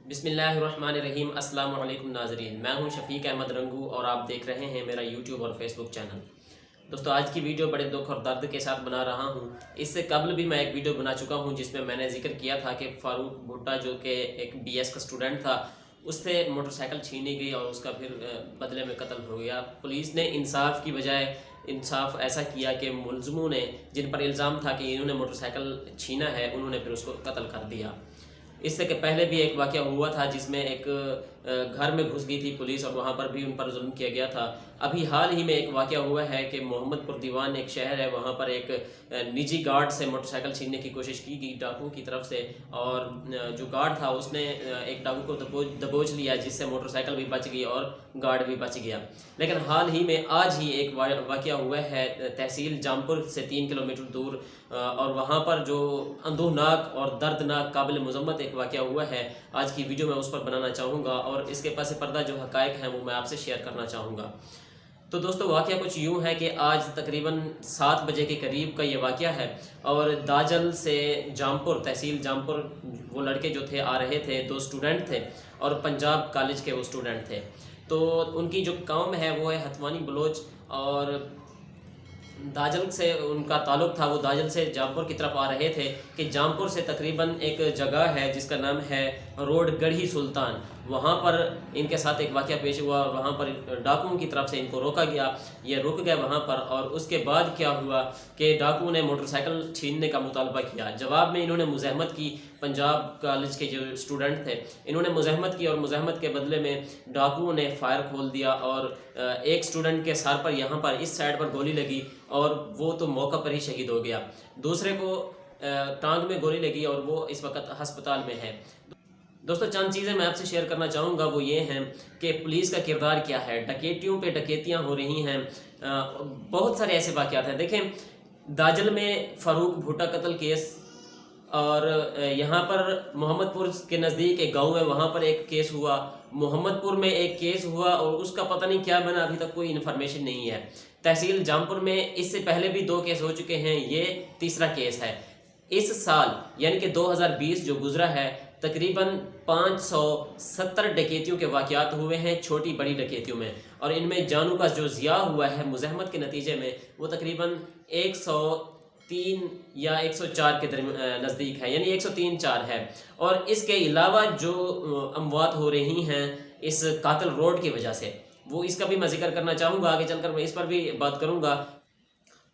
बिस्मिल्लाहिर्रहमानिर्रहीम। अस्सलाम वालेकुम नाज़रीन, मैं हूं शफीक अहमद रंगू और आप देख रहे हैं मेरा यूट्यूब और फेसबुक चैनल। दोस्तों, आज की वीडियो बड़े दुख और दर्द के साथ बना रहा हूं। इससे कबल भी मैं एक वीडियो बना चुका हूं जिसमें मैंने जिक्र किया था कि फ़ारूक भुट्टा जो कि एक BS का स्टूडेंट था, उससे मोटरसाइकिल छीनी गई और उसका फिर बदले में कत्ल हो गया। पुलिस ने इंसाफ की बजाय इंसाफ ऐसा किया कि मुलज़मों ने, जिन पर इल्ज़ाम था कि इन्होंने मोटरसाइकिल छीना है, उन्होंने फिर उसको कत्ल कर दिया। इससे के पहले भी एक वाक़या हुआ था जिसमें एक घर में घुस गई थी पुलिस और वहाँ पर भी उन पर जुल्म किया गया था। अभी हाल ही में एक वाक़या हुआ है कि मोहम्मदपुर दीवान एक शहर है, वहाँ पर एक निजी गार्ड से मोटरसाइकिल छीनने की कोशिश की गई डाकुओं की तरफ से, और जो गार्ड था उसने एक डाकू को दबोच लिया, जिससे मोटरसाइकिल भी बच गई और गार्ड भी बच गया। लेकिन हाल ही में आज ही एक वाक़या हुआ है तहसील जामपुर से 3 किलोमीटर दूर, और वहाँ पर जो अंदोनाक और दर्दनाक काबिल मज़म्मत एक वाक़या हुआ है। आज की वीडियो में उस पर बनाना चाहूँगा और इसके पस पर्दा जो हक़ाइक़ हैं वो मैं आपसे शेयर करना चाहूँगा। तो दोस्तों, वाक़या कुछ यूँ है कि आज तकरीबन 7 बजे के करीब का ये वाक़या है, और दाजल से जामपुर, तहसील जामपुर, वो लड़के जो थे आ रहे थे, 2 स्टूडेंट थे और पंजाब कॉलेज के वो स्टूडेंट थे। तो उनकी जो कौम है वो है हथवानी बलोच, और दाजल से उनका ताल्लुक़ था। वो दाजल से जामपुर की तरफ आ रहे थे कि जामपुर से तकरीबन एक जगह है जिसका नाम है रोड गढ़ी सुल्तान, वहाँ पर इनके साथ एक वाक़या पेश हुआ और वहाँ पर डाकुओं की तरफ से इनको रोका गया। ये रुक गए वहाँ पर, और उसके बाद क्या हुआ कि डाकुओं ने मोटरसाइकिल छीनने का मुतालबा किया। जवाब में इन्होंने मुज़ाहमत की। पंजाब कॉलेज के जो स्टूडेंट थे इन्होंने मुज़ाहमत की और मुज़ाहमत के बदले में डाकुओं ने फायर खोल दिया, और एक स्टूडेंट के सर पर यहाँ पर इस साइड पर गोली लगी और वो तो मौका पर ही शहीद हो गया। दूसरे को टांग में गोली लगी और वो इस वक्त हस्पताल में है। दोस्तों, चंद चीज़ें मैं आपसे शेयर करना चाहूँगा, वो ये हैं कि पुलिस का किरदार क्या है। डकैतियों पे डकैतियाँ हो रही हैं, बहुत सारे ऐसे वाक़यात हैं। देखें, दाजल में फ़ारूक भुट्टा कत्ल केस, और यहाँ पर मोहम्मदपुर के नज़दीक एक गांव है, वहाँ पर एक केस हुआ। मोहम्मदपुर में एक केस हुआ और उसका पता नहीं क्या बना, अभी तक कोई इन्फॉर्मेशन नहीं है। तहसील जामपुर में इससे पहले भी 2 केस हो चुके हैं, ये तीसरा केस है। इस साल यानी कि 2020 जो गुजरा है, तकरीबन 570 डकैतियों के वाक़यात हुए हैं, छोटी बड़ी डकैतियों में, और इनमें जानों का जो ज़िया हुआ है मुज़ाहमत के नतीजे में वो तकरीबन 103 या 104 के नज़दीक है, यानी 103-4 है। और इसके अलावा जो अमवात हो रही हैं इस कातिल रोड की वजह से, वो इसका भी मैं जिक्र करना चाहूँगा। आगे चलकर मैं इस पर भी बात करूँगा।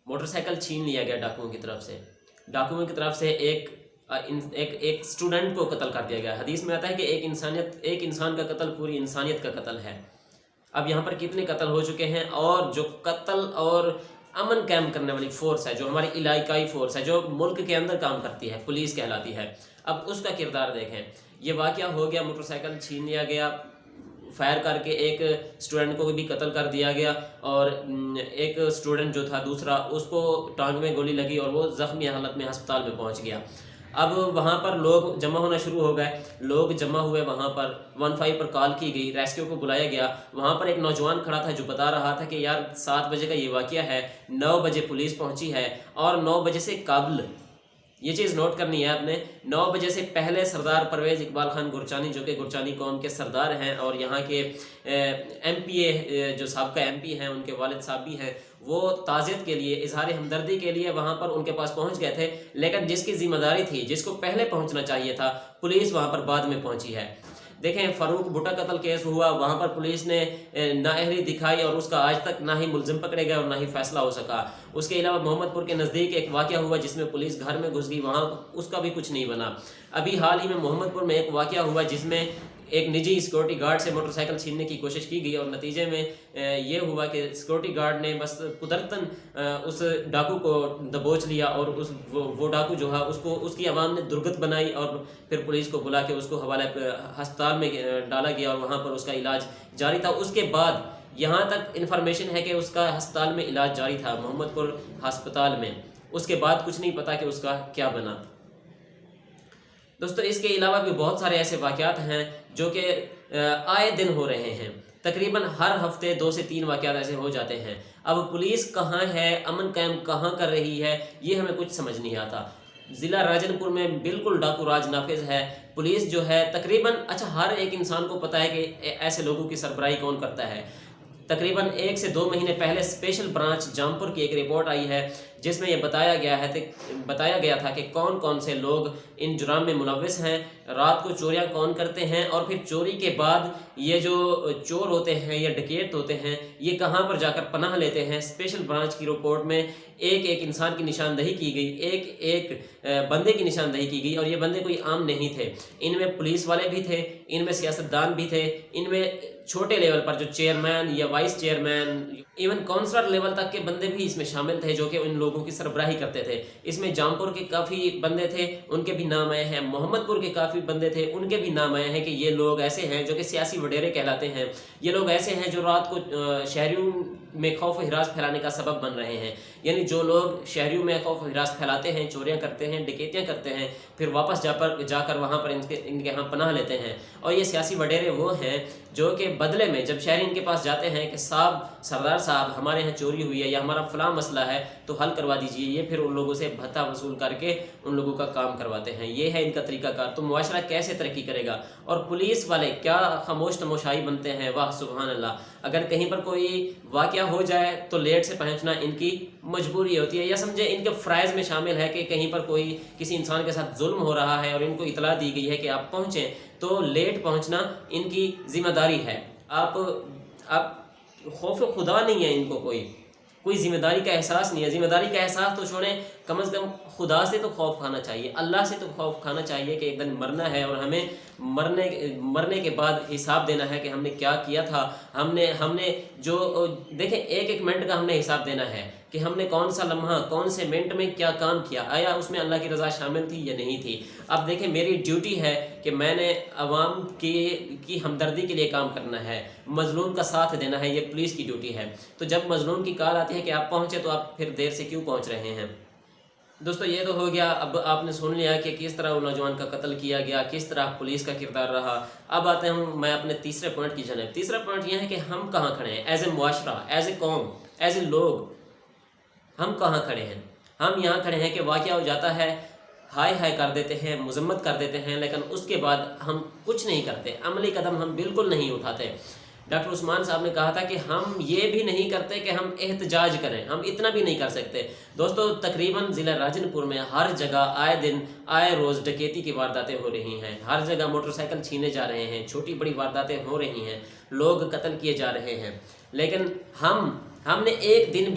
मोटरसाइकिल छीन लिया गया डाकुओं की तरफ से। डाकुओं की तरफ से एक स्टूडेंट को कत्ल कर दिया गया। हदीस में आता है कि एक इंसान का कत्ल पूरी इंसानियत का कत्ल है। अब यहाँ पर कितने कत्ल हो चुके हैं, और जो कत्ल और अमन कायम करने वाली फ़ोर्स है, जो हमारी इलाकाई फ़ोर्स है, जो मुल्क के अंदर काम करती है, पुलिस कहलाती है, अब उसका किरदार देखें। ये वाक़या हो गया, मोटरसाइकिल छीन लिया गया, फायर करके एक स्टूडेंट को भी कत्ल कर दिया गया, और एक स्टूडेंट जो था दूसरा, उसको टांग में गोली लगी और वो ज़ख्मी हालत में अस्पताल में पहुंच गया। अब वहाँ पर लोग जमा होना शुरू हो गए। लोग जमा हुए, वहाँ पर 15 पर कॉल की गई, रेस्क्यू को बुलाया गया। वहाँ पर एक नौजवान खड़ा था जो बता रहा था कि यार 7 बजे का ये वाक़या है, 9 बजे पुलिस पहुँची है, और 9 बजे से काबिल, ये चीज़ नोट करनी है आपने, 9 बजे से पहले सरदार परवेज़ इकबाल खान गुरचानी, जो कि गुरचानी कौम के सरदार हैं और यहाँ के MPA जो साबका MP हैं, उनके वालिद साहब भी हैं, वो ताज़ियत के लिए, इजहार हमदर्दी के लिए वहाँ पर उनके पास पहुँच गए थे। लेकिन जिसकी ज़िम्मेदारी थी, जिसको पहले पहुँचना चाहिए था, पुलिस वहाँ पर बाद में पहुँची है। देखें, फ़ारूक भुट्टा कत्ल केस हुआ, वहाँ पर पुलिस ने नाअहली दिखाई और उसका आज तक ना ही मुलज़िम पकड़े गए और ना ही फ़ैसला हो सका। उसके अलावा मोहम्मदपुर के नज़दीक एक वाक़या हुआ जिसमें पुलिस घर में घुस गई, वहाँ उसका भी कुछ नहीं बना। अभी हाल ही में मोहम्मदपुर में एक वाक़या हुआ जिसमें एक निजी सिक्योरिटी गार्ड से मोटरसाइकिल छीनने की कोशिश की गई, और नतीजे में ये हुआ कि सिक्योरिटी गार्ड ने बस कुदरतन उस डाकू को दबोच लिया, और वो डाकू जो है उसको उसकी आवाम ने दुर्गत बनाई, और फिर पुलिस को बुला के उसको हवाले अस्पताल में डाला गया और वहाँ पर उसका इलाज जारी था। उसके बाद यहाँ तक इन्फॉर्मेशन है कि उसका अस्पताल में इलाज जारी था, मोहम्मदपुर हस्पताल में। उसके बाद कुछ नहीं पता कि उसका क्या बना। दोस्तों, इसके अलावा भी बहुत सारे ऐसे वाक़यात हैं जो कि आए दिन हो रहे हैं। तकरीबन हर हफ्ते 2 से 3 वाक़यात ऐसे हो जाते हैं। अब पुलिस कहाँ है, अमन कायम कहाँ कर रही है, ये हमें कुछ समझ नहीं आता। ज़िला राजनपुर में बिल्कुल डाकू राज नाफिज है। पुलिस जो है तकरीबन, अच्छा हर एक इंसान को पता है कि ऐसे लोगों की सरबराही कौन करता है। तकरीबन 1 से 2 महीने पहले स्पेशल ब्रांच जामपुर की एक रिपोर्ट आई है जिसमें यह बताया गया था कि कौन कौन से लोग इन जुर्म में मुलव्वस हैं, रात को चोरियां कौन करते हैं, और फिर चोरी के बाद ये जो चोर होते हैं या डकैत होते हैं ये कहां पर जाकर पनाह लेते हैं। स्पेशल ब्रांच की रिपोर्ट में एक एक इंसान की निशानदही की गई, एक एक बंदे की निशानदही की गई, और ये बंदे कोई आम नहीं थे। इनमें पुलिस वाले भी थे, इनमें सियासतदान भी थे, इनमें छोटे लेवल पर जो चेयरमैन या vice chairman, even councillor level तक के बंदे भी इसमें शामिल थे जो कि उन लोगों की सरबराही करते थे। इसमें जामपुर के काफ़ी बंदे थे, उनके भी नाम आए हैं। मोहम्मदपुर के काफ़ी बंदे थे, उनके भी नाम आए हैं कि ये लोग ऐसे हैं जो कि सियासी वडेरे कहलाते हैं। ये लोग ऐसे हैं जो रात को शहरियों में खौफ हिरास फैलाने का सबब बन रहे हैं। यानी जो लोग शहरियों में खौफ हिरास फैलाते हैं, चोरियां करते हैं, डकैतियां करते हैं, फिर वापस जाकर वहाँ पर इनके यहाँ पनाह लेते हैं। और ये सियासी वडेरे वो हैं जो कि बदले में जब शहरी इनके पास जाते हैं कि साहब, सरदार साहब, हमारे यहाँ चोरी हुई है या हमारा फलां मसला है तो हल करवा दीजिए, ये फिर उन लोगों से भत्ता वसूल करके उन लोगों का काम करवाते हैं। ये है इनका तरीकाकार। तो मुआशरा कैसे तरक्की करेगा? और पुलिस वाले क्या खामोश तमोशाई बनते हैं, वाह सुभान अल्लाह। अगर कहीं पर कोई वाक़या हो जाए तो लेट से पहुंचना इनकी मजबूरी होती है, या समझे इनके फ़राइज़ में शामिल है कि कहीं पर कोई किसी इंसान के साथ जुल्म हो रहा है और इनको इतला दी गई है कि आप पहुँचें, तो लेट पहुँचना इनकी ज़िम्मेदारी है। आप खौफ खुदा नहीं है इनको, कोई ज़िम्मेदारी का एहसास नहीं है। ज़िम्मेदारी का एहसास तो छोड़ें, कम से कम खुदा से तो खौफ खाना चाहिए, अल्लाह से तो खौफ खाना चाहिए कि एक दिन मरना है और हमें मरने के बाद हिसाब देना है कि हमने क्या किया था। हमने जो देखें, एक मिनट का हमने हिसाब देना है कि हमने कौन सा लम्हा, कौन से मिनट में क्या काम किया, आया उसमें अल्लाह की रज़ा शामिल थी या नहीं थी। अब देखें, मेरी ड्यूटी है कि मैंने अवाम की हमदर्दी के लिए काम करना है, मजलूम का साथ देना है, ये पुलिस की ड्यूटी है। तो जब मजलूम की कॉल आती है कि आप पहुँचे, तो आप फिर देर से क्यों पहुँच रहे हैं? दोस्तों, ये तो हो गया। अब आपने सुन लिया कि किस तरह वो नौजवान का कत्ल किया गया, किस तरह पुलिस का किरदार रहा। अब आते हैं मैं अपने तीसरे पॉइंट की जानिब। तीसरा पॉइंट यह है कि हम कहाँ खड़े हैं एज ए मुआशरा, एज ए कौम, एज ए लोग। हम कहाँ खड़े हैं? हम यहाँ खड़े हैं कि वाक़या हो जाता है, हाय हाय कर देते हैं, मजम्मत कर देते हैं, लेकिन उसके बाद हम कुछ नहीं करते, अमली कदम हम बिल्कुल नहीं उठाते। डॉक्टर उस्मान साहब ने कहा था कि हम ये भी नहीं करते कि हम एहतजाज करें, हम इतना भी नहीं कर सकते। दोस्तों, तकरीबन ज़िला राजनपुर में हर जगह आए दिन आए रोज़ डकैती की वारदातें हो रही हैं। हर जगह मोटरसाइकिल छीने जा रहे हैं, छोटी बड़ी वारदातें हो रही हैं, लोग कत्ल किए जा रहे हैं। लेकिन हमने एक दिन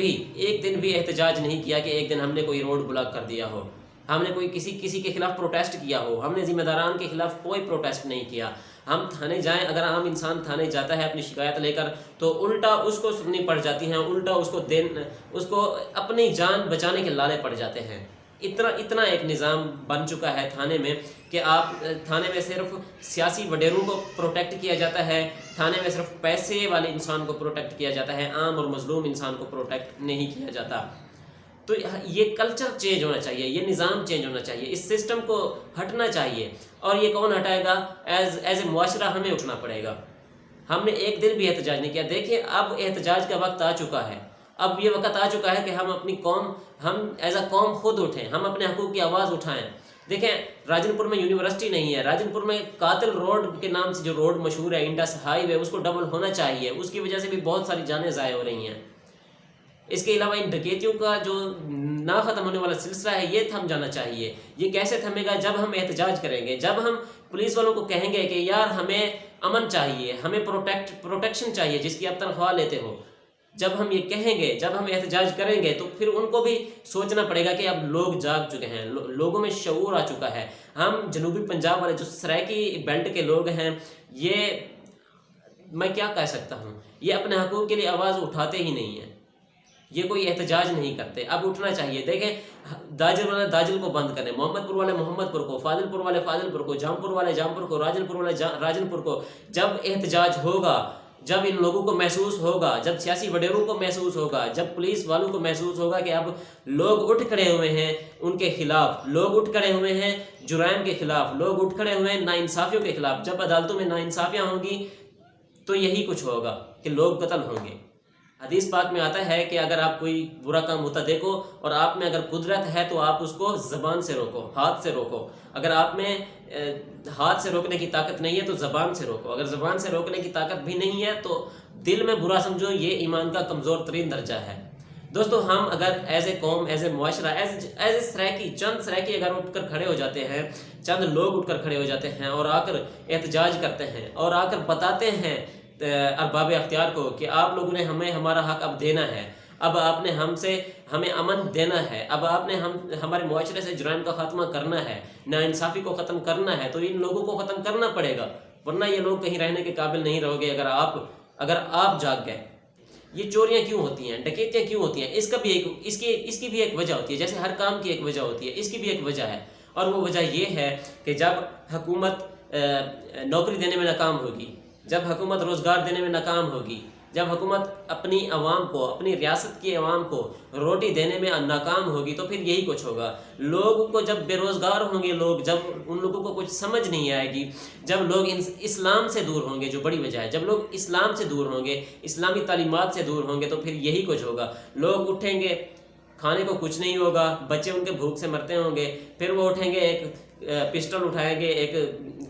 भी एहतजाज नहीं किया कि एक दिन हमने कोई रोड ब्लॉक कर दिया हो, हमने कोई किसी के खिलाफ प्रोटेस्ट किया हो, हमने ज़िम्मेदारान के खिलाफ कोई प्रोटेस्ट नहीं किया। हम थाने जाएं, अगर आम इंसान थाने जाता है अपनी शिकायत लेकर, तो उल्टा उसको सुननी पड़ जाती हैं, उल्टा उसको अपनी जान बचाने के लाले पड़ जाते हैं। इतना एक निज़ाम बन चुका है थाने में कि आप थाने में सिर्फ सियासी वडेरों को प्रोटेक्ट किया जाता है, थाने में सिर्फ पैसे वाले इंसान को प्रोटेक्ट किया जाता है, आम और मजलूम इंसान को प्रोटेक्ट नहीं किया जाता। तो ये कल्चर चेंज होना चाहिए, ये निज़ाम चेंज होना चाहिए, इस सिस्टम को हटना चाहिए। और ये कौन हटाएगा? एज ए मुआशरा हमें उठना पड़ेगा। हमने एक दिन भी एहतजाज नहीं किया। देखिए, अब एहतजाज का वक्त आ चुका है। अब ये वक्त आ चुका है कि हम एज अ कौम खुद उठें, हम अपने हकूक़ की आवाज़ उठाएं। देखें, राजनपुर में यूनिवर्सिटी नहीं है, राजनपुर में कातिल रोड के नाम से जो रोड मशहूर है, इंडस हाईवे, उसको डबल होना चाहिए। उसकी वजह से भी बहुत सारी जानें ज़ाय हो रही हैं। इसके अलावा इन डकैतियों का जो ना ख़त्म होने वाला सिलसिला है, ये थम जाना चाहिए। ये कैसे थमेगा? जब हम एहतजाज करेंगे, जब हम पुलिस वालों को कहेंगे कि यार हमें अमन चाहिए, हमें प्रोटेक्शन चाहिए जिसकी आप तनख्वाह लेते हो। जब हम ये कहेंगे, जब हम एहतजाज करेंगे, तो फिर उनको भी सोचना पड़ेगा कि अब लोग जाग चुके हैं, लोगों में शऊर आ चुका है। हम जनूबी पंजाब वाले जो सराइकी बेल्ट के लोग हैं, ये मैं क्या कह सकता हूँ, ये अपने हकूक़ के लिए आवाज़ उठाते ही नहीं हैं, ये कोई एहतजाज नहीं करते। अब उठना चाहिए। देखें, दाजिल वाले दाजिल को बंद करें, मोहम्मदपुर वाले मोहम्मदपुर को, फाजिलपुर वाले फाजिलपुर को, जामपुर वाले जामपुर को, राजनपुर वाले राजनपुर को। जब एहतजाज होगा, जब इन लोगों को महसूस होगा, जब सियासी वडेरों को महसूस होगा, जब पुलिस वालों को महसूस होगा कि अब लोग उठ खड़े हुए हैं उनके खिलाफ, लोग उठ खड़े हुए हैं जुराइम के खिलाफ, लोग उठ खड़े हुए हैं नाइंसाफ़ियों के खिलाफ, जब अदालतों में नाइंसाफ़ियाँ होंगी तो यही कुछ होगा कि लोग कत्ल होंगे। حدیث پاک میں آتا ہے کہ اگر آپ کوئی برا کام ہوتا دیکھو اور آپ میں اگر قدرت ہے تو آپ اس کو زبان سے روکو، ہاتھ سے روکو۔ اگر آپ میں ہاتھ سے روکنے کی طاقت نہیں ہے تو زبان سے روکو۔ اگر زبان سے روکنے کی طاقت بھی نہیں ہے تو دل میں برا سمجھو، یہ ایمان کا کمزور ترین درجہ ہے۔ دوستو ہم اگر ایز اے قوم، ایز اے معاشرہ، ایز اے سرائکی، چند سرائکی اگر اٹھ کر کھڑے ہو جاتے ہیں، چند لوگ اٹھ کر کھڑے ہو جاتے ہیں اور آ کر احتجاج کرتے ہیں اور آ کر بتاتے ہیں ارباب اختیار کو کہ آپ لوگوں نے ہمیں ہمارا حق اب دینا ہے، اب آپ نے ہمیں امن دینا ہے، اب آپ نے ہمارے معاشرے سے جرائم کا خاتمہ کرنا ہے، ناانصافی کو ختم کرنا ہے، تو ان لوگوں کو ختم کرنا پڑے گا، ورنہ یہ لوگ کہیں رہنے کے قابل نہیں رہو گے اگر آپ جاگ گئے۔ یہ چوریاں کیوں ہوتی ہیں، ڈکیتیاں کیوں ہوتی ہیں؟ اس کی بھی ایک وجہ ہوتی ہے، جیسے ہر کام کی ایک وجہ ہوتی ہے، اس کی بھی ایک وجہ ہے، اور وہ وجہ یہ ہے کہ جب حکومت نوکری دینے میں ناکام ہوگی، جب حکومت روزگار دینے میں ناکام ہوگی، جب حکومت اپنی عوام کو، اپنی ریاست کی عوام کو روٹی دینے میں ناکام ہوگی تو پھر یہی کچھ ہوگا۔ لوگوں کو جب بے روزگار ہوں گے لوگ، جب ان لوگوں کو کچھ سمجھ نہیں آئے گی، جب لوگ اسلام سے دور ہوں گے، جو بڑی وجہ ہے، جب لوگ اسلام سے دور ہوں گے، اسلامی تعلیمات سے دور ہوں گے تو پھر یہی کچھ ہوگا۔ لوگ اٹھیں گے، کھانے کو کچھ نہیں ہوگا، بچے ان کے بھوک سے مرتے ہوں گے، پھر وہ اٹھیں گے، ایک پسٹل اٹھائیں گے، ایک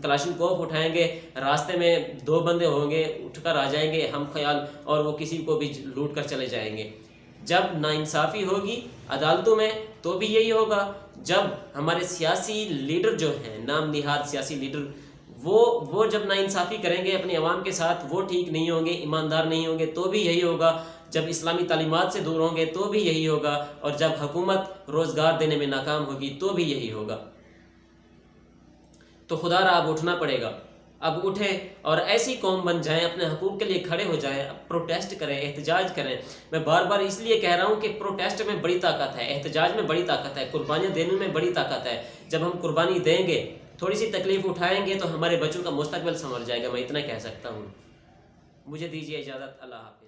کلاشن کوف اٹھائیں گے، راستے میں دو بندے ہوں گے، اٹھ کر آ جائیں گے ہم خیال، اور وہ کسی کو بھی لوٹ کر چلے جائیں گے۔ جب ناانصافی ہوگی عدالتوں میں تو بھی یہی ہوگا۔ جب ہمارے سیاسی لیڈر جو ہیں، نام نہاد سیاسی لیڈر، وہ جب ناانصافی کریں گے اپنی عوام کے ساتھ، وہ ٹھیک نہیں ہوں گے، ایماندار نہیں ہوں گے تو بھی یہی ہوگا۔ جب اسلامی تعلیمات سے دور ہوں گے تو بھی یہی ہوگا، اور جب حکومت روزگار دینے میں ناکام ہوگی تو بھی یہی ہوگا۔ تو خدا را اب اٹھنا پڑے گا، اب اٹھیں اور ایسی قوم بن جائیں، اپنے حقوق کے لیے کھڑے ہو جائیں، پروٹیسٹ کریں، احتجاج کریں۔ میں بار بار اس لیے کہہ رہا ہوں کہ پروٹیسٹ میں بڑی طاقت ہے، احتجاج میں بڑی طاقت ہے، قربانیاں دینے میں بڑی طاقت ہے۔ جب ہم قربانی دیں گے، تھوڑی سی تکلیف اٹھائیں گے تو ہمارے بچوں کا مستقبل سنور جائے گا، میں اتنا کہہ سکتا ہوں۔ مجھے دیجیے اجازت، اللہ حافظ۔